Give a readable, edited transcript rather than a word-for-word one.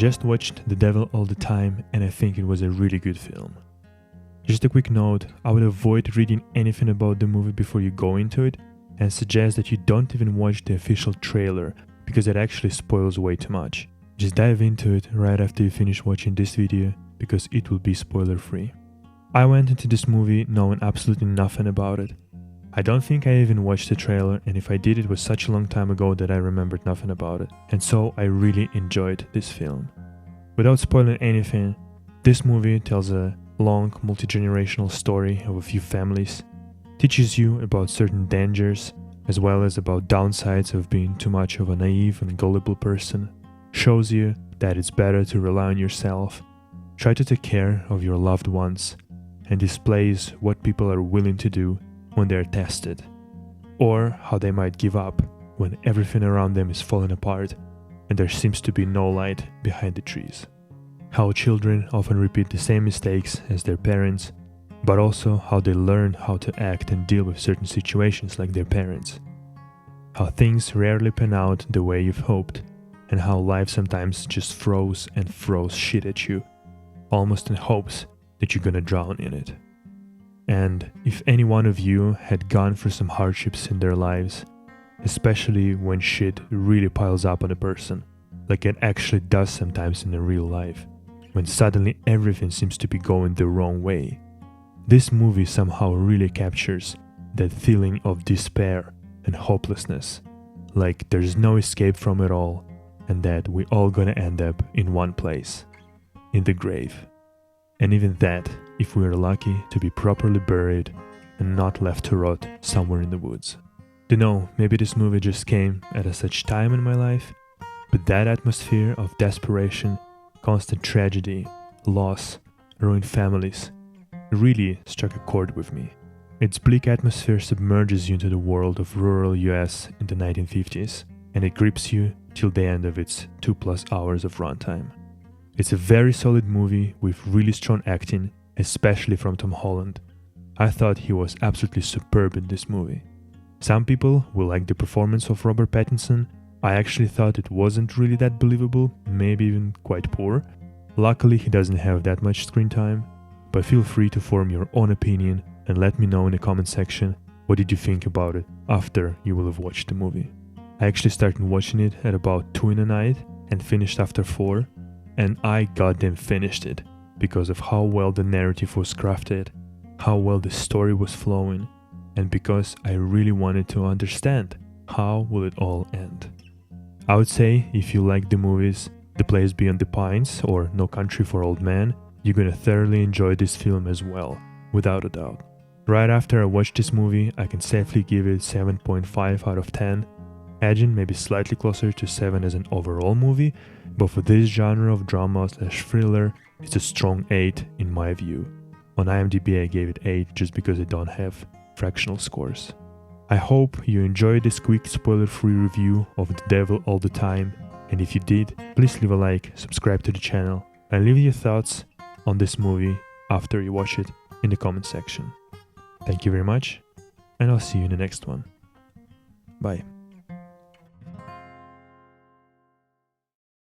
just watched The Devil All the Time and I think it was a really good film. Just a quick note, I would avoid reading anything about the movie before you go into it and suggest that you don't even watch the official trailer because it actually spoils way too much. Just dive into it right after you finish watching this video because it will be spoiler free. I went into this movie knowing absolutely nothing about it. I don't think I even watched the trailer, and if I did, it was such a long time ago that I remembered nothing about it, and so I really enjoyed this film. Without spoiling anything, this movie tells a long, multi-generational story of a few families, teaches you about certain dangers, as well as about downsides of being too much of a naive and gullible person, shows you that it's better to rely on yourself, try to take care of your loved ones, and displays what people are willing to do when they are tested, or how they might give up when everything around them is falling apart and there seems to be no light behind the trees. How children often repeat the same mistakes as their parents, but also how they learn how to act and deal with certain situations like their parents. How things rarely pan out the way you've hoped, and how life sometimes just throws shit at you, almost in hopes that you're gonna drown in it. And if any one of you had gone through some hardships in their lives, especially when shit really piles up on a person, like it actually does sometimes in a real life, when suddenly everything seems to be going the wrong way, this movie somehow really captures that feeling of despair and hopelessness, like there's no escape from it all, and that we all gonna end up in one place, in the grave. And even that, if we are lucky to be properly buried and not left to rot somewhere in the woods. Don't know, maybe this movie just came at a such time in my life, but that atmosphere of desperation, constant tragedy, loss, ruined families, really struck a chord with me. Its bleak atmosphere submerges you into the world of rural US in the 1950s, and it grips you till the end of its 2+ hours of runtime. It's a very solid movie with really strong acting, especially from Tom Holland. I thought he was absolutely superb in this movie. Some people will like the performance of Robert Pattinson. I actually thought it wasn't really that believable, maybe even quite poor. Luckily he doesn't have that much screen time, but feel free to form your own opinion and let me know in the comment section what did you think about it after you will have watched the movie. I actually started watching it at about 2 in the night and finished after 4. And I goddamn finished it because of how well the narrative was crafted, how well the story was flowing, and because I really wanted to understand how will it all end. I would say if you like the movies The Place Beyond the Pines or No Country for Old Men, you're gonna thoroughly enjoy this film as well, without a doubt. Right after I watched this movie, I can safely give it 7.5 out of 10, edging maybe slightly closer to 7 as an overall movie, but for this genre of drama/thriller, it's a strong 8 in my view. On IMDb I gave it 8 just because I don't have fractional scores. I hope you enjoyed this quick spoiler-free review of The Devil All the Time, and if you did, please leave a like, subscribe to the channel, and leave your thoughts on this movie after you watch it in the comment section. Thank you very much, and I'll see you in the next one. Bye.